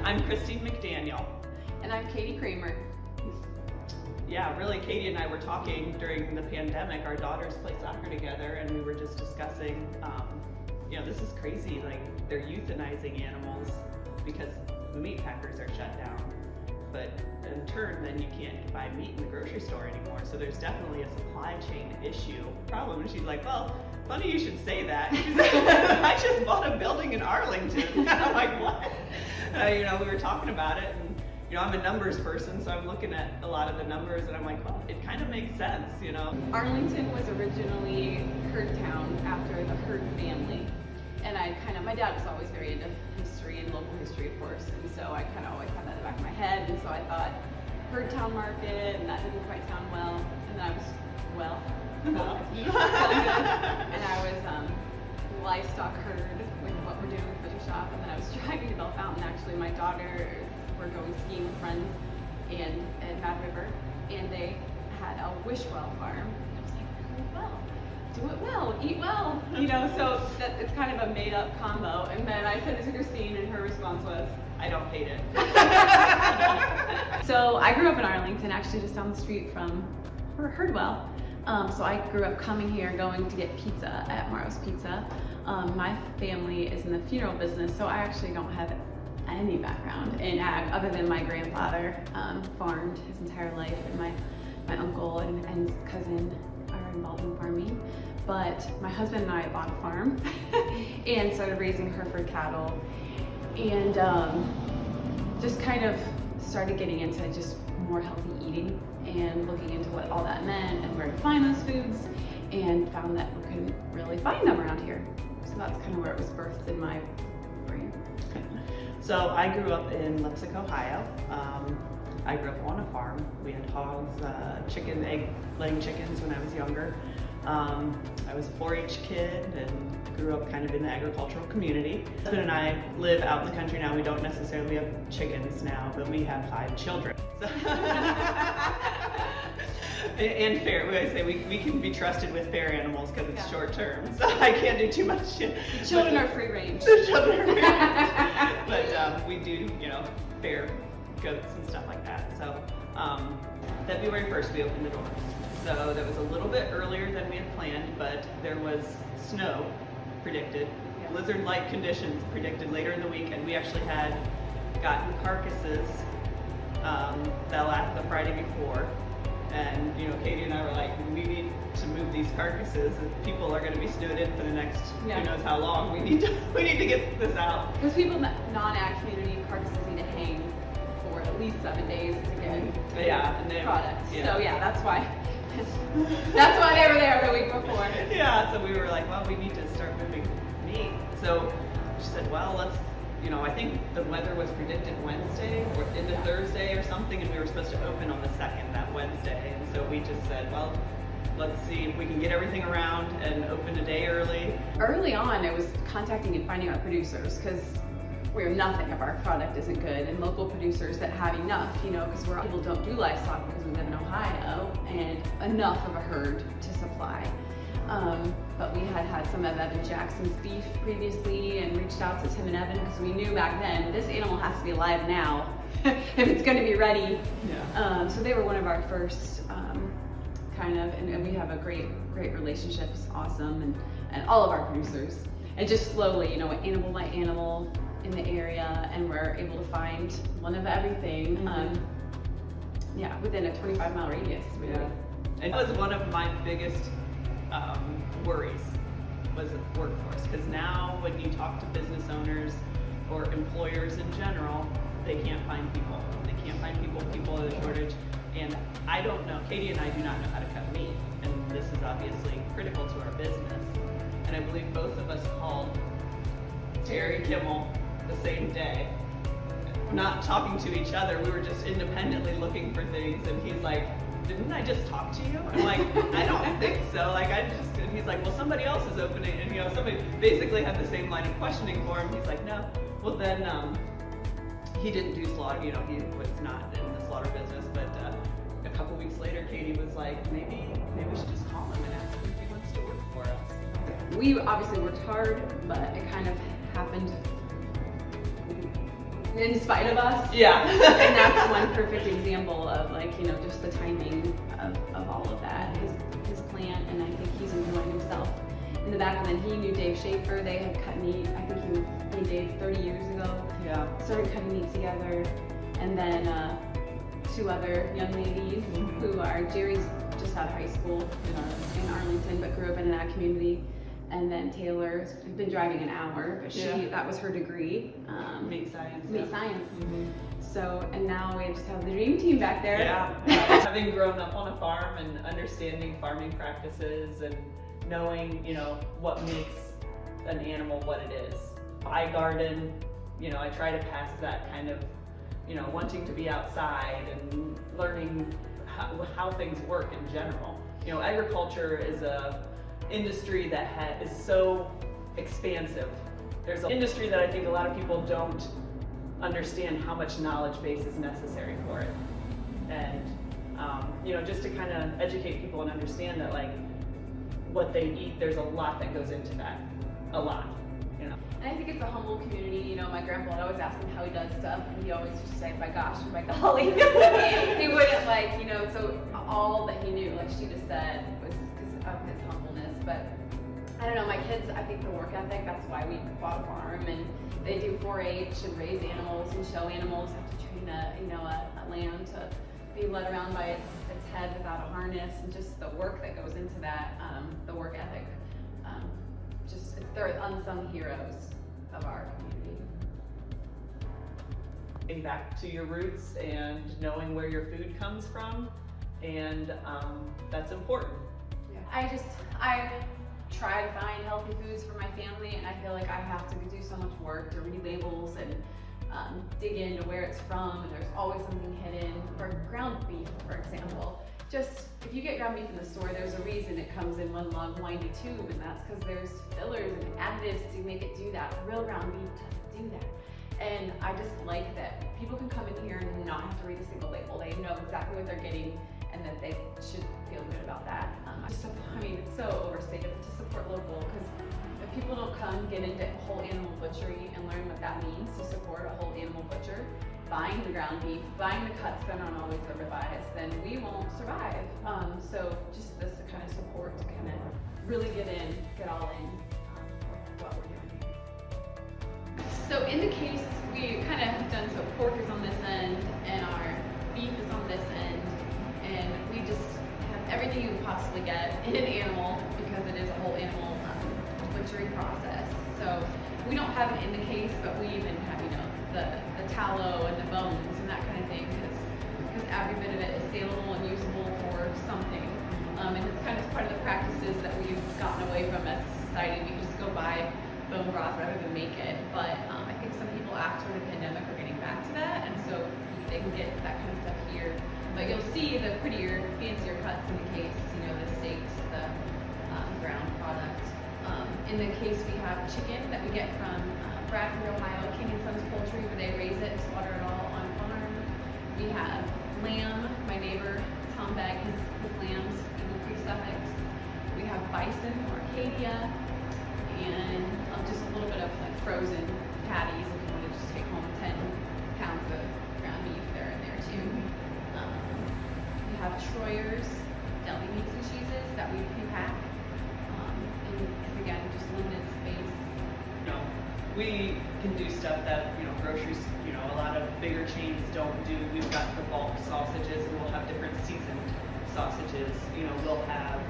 I'm Christine McDaniel. And I'm Katie Kramer. Yeah, really, Katie and I were talking during the pandemic. Our daughters play soccer together, and we were just discussing, this is crazy. Like, they're euthanizing animals because the meat packers are shut down. But in turn, then you can't buy meat in the grocery store anymore. So there's definitely a supply chain problem. And she's like, well, funny you should say that. She's like, I just bought a building in Arlington. I'm like, what? We were talking about it, and I'm a numbers person, so I'm looking at a lot of the numbers, and I'm like, well, it kind of makes sense, Arlington was originally Hurd town after the Hurd family. And my dad was always very into history and local history, of course, and so I kind of always had that in the back of my head, and so I thought Hurd Town Market, and that didn't quite sound well, and then I was, and I was livestock herd with what we're doing with Butcher Shop, and then I was driving to Bell Fountain. Actually, my daughters were going skiing with friends at Mad River, and they had a Wishwell farm. And I was like, do it well, eat well, so that it's kind of a made up combo. And then I sent it to Christine, and her response was, I don't hate it. So I grew up in Arlington, actually just down the street from Hurdwell. So I grew up coming here and going to get pizza at Morrow's Pizza. My family is in the funeral business, so I actually don't have any background in ag other than my grandfather farmed his entire life, and my uncle and his cousin are involved in farming. But my husband and I bought a farm and started raising Hereford cattle, and just kind of started getting into just more healthy eating and looking into what all that meant and where to find those foods, and found that we couldn't really find them around here. So that's kind of where it was birthed in my brain. So I grew up in Leipzig, Ohio. I grew up on a farm. We had hogs, egg-laying chickens when I was younger. I was a 4-H kid and grew up kind of in the agricultural community. My husband and I live out in the country now. We don't necessarily have chickens now, but we have 5 children. So and fair, I say we can be trusted with fair animals because it's short term, so I can't do too much. The children are free range. The children are free range. But we do, fair goats and stuff like that. So February 1st we opened the doors. So that was a little bit earlier than we had planned, but there was snow predicted, blizzard-like conditions predicted later in the week, and we actually had gotten carcasses fell out the Friday before. And Katie and I were like, we need to move these carcasses. If people are going to be snowed in for the next who knows how long. We need to get this out. Because people in the non-ag community, carcasses need to hang for at least 7 days to get products. Yeah. So that's why they were there the week before. Yeah. So we were like, well, we need to start moving meat. So she said, well, let's. I think the weather was predicted Wednesday or into Thursday or something, and we were supposed to open on the 2nd that Wednesday. And so we just said, well, let's see if we can get everything around and open a day early. Early on, it was contacting and finding our producers, because we're nothing if our product isn't good, and local producers that have enough, because people don't do livestock because we live in Ohio, and enough of a herd to supply. But we had some of Evan Jackson's beef previously and reached out to Tim and Evan because we knew back then this animal has to be alive now if it's going to be ready. Yeah. So they were one of our first and we have a great relationship. It's awesome, and all of our producers. And just slowly, animal by animal in the area, and we're able to find one of everything. Within a 25-mile radius, really. Yeah. And that was one of my biggest worries was the workforce, because now when you talk to business owners or employers in general, they can't find people. People are the shortage, and I don't know, Katie and I do not know how to cut meat, and this is obviously critical to our business. And I believe both of us called Terry Kimmel the same day, not talking to each other. We were just independently looking for things, and he's like, didn't I just talk to you? I'm like, I don't think so. And he's like, well, somebody else is opening. And somebody basically had the same line of questioning for him. He's like, no. Well, then he didn't do slaughter. He was not in the slaughter business. But a couple weeks later, Katie was like, maybe we should just call him and ask him if he wants to work for us. We obviously worked hard, but it kind of happened in spite of us. Yeah. And that's one perfect example of like, you know, just the timing of all of that, his plan, and I think he's enjoying himself in the back. And then he knew Dave Schaefer. They had cut meat. I think he knew Dave 30 years ago. Yeah. Started cutting meat together. And then two other young ladies who are, Jerry's just out of high school in Arlington, but grew up in that community. And then Taylor's been driving an hour, but that was her degree. Meat science. Meat science. So, and now we just have the dream team back there. Yeah. Having grown up on a farm and understanding farming practices and knowing, you know, what makes an animal what it is. I garden, you know, I try to pass that kind of, you know, wanting to be outside and learning how things work in general. You know, agriculture is a industry that is so expansive. There's an industry that I think a lot of people don't understand how much knowledge base is necessary for it. And, you know, just to kind of educate people and understand that, like, what they eat, there's a lot that goes into that. A lot, you know. And I think it's a humble community. You know, my grandpa would always ask him how he does stuff, and he always just say, by gosh, or by golly. He wouldn't, like, you know, so all that he knew, like she just said, was because of his humbleness. But I don't know, my kids, I think the work ethic, that's why we bought a farm, and they do 4-H and raise animals and show animals, have to train a lamb to be led around by its head without a harness, and just the work that goes into that, the work ethic. They're unsung heroes of our community. Getting back to your roots and knowing where your food comes from, and that's important. Yeah. I try to find healthy foods for my family, and I feel like I have to do so much work to read labels and dig into where it's from, and there's always something hidden. For ground beef, for example, just if you get ground beef in the store, there's a reason it comes in one long windy tube, and that's because there's fillers and additives to make it do that. Real ground beef doesn't do that. And I just like that people can come in here and not have to read a single label. They know exactly what they're getting, and that they should feel good about that. It's so overstated to support local, because if people don't come get into whole animal butchery and learn what that means to support a whole animal butcher, buying the ground beef, buying the cuts that aren't always the ribeyes, then we won't survive. So just this kind of support to kind of really get all in with what we're doing here. So in the case, we kind of have done, so pork is on this end and our beef is on this end, and we just have everything you can possibly get in an animal, because it is a whole animal butchery process. So we don't have it in the case, but we even have, you know, the tallow and the bones and that kind of thing, because every bit of it is saleable and usable for something. And it's kind of part of the practices that we've gotten away from as a society. We just go buy bone broth rather than make it. But I think some people after the pandemic are getting back to that, and so they can get that kind of stuff here. But you'll see the prettier, fancier cuts in the case, you know, the steaks, the ground product. In the case, we have chicken that we get from Bradford, Ohio, King & Sons Poultry, where they raise it and slaughter it all on farm. We have lamb. My neighbor, Tom Begg, his lambs, Eagle Creek, Suffolk. We have bison, Arcadia, and just a little bit of like frozen patties if you want to just take home 10 pounds of ground beef. They're in there too. We have Troyer's deli meats and cheeses that we pre-pack. And again, just limited space. No, we can do stuff that, you know, groceries, you know, a lot of bigger chains don't do. We've got the bulk sausages, and we'll have different seasoned sausages. You know, we'll have,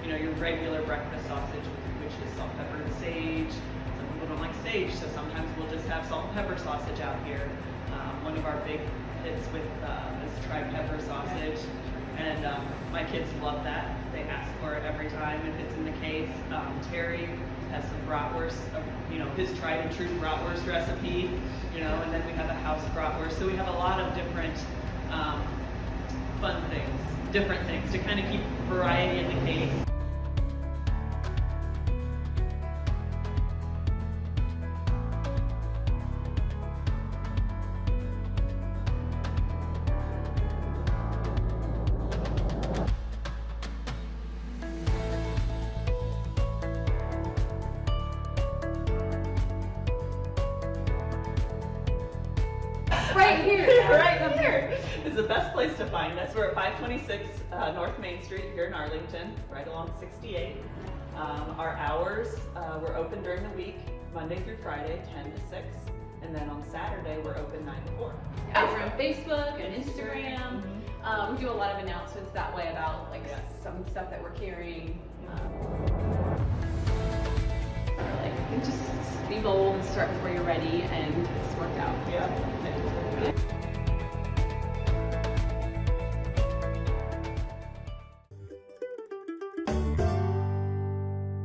you know, your regular breakfast sausage, which is salt, pepper, and sage. Some people don't like sage, so sometimes we'll just have salt and pepper sausage out here. One of our big hits with is tri-pepper sausage. And my kids love that. They ask for it every time if it's in the case. Terry has some bratwurst, you know, his tried and true bratwurst recipe, you know, and then we have a house bratwurst. So we have a lot of different fun things, different things to kind of keep variety in the case. right here. Right here is the best place to find us. We're at 526 North Main Street here in Arlington, right along 68. Our hours, we're open during the week, Monday through Friday, 10 to 6. And then on Saturday, we're open 9 to 4. Yeah, we're on Facebook and Instagram. We do a lot of announcements that way about like some stuff that we're carrying. Like, just be bold and start before you're ready, and it's worked out. Yeah.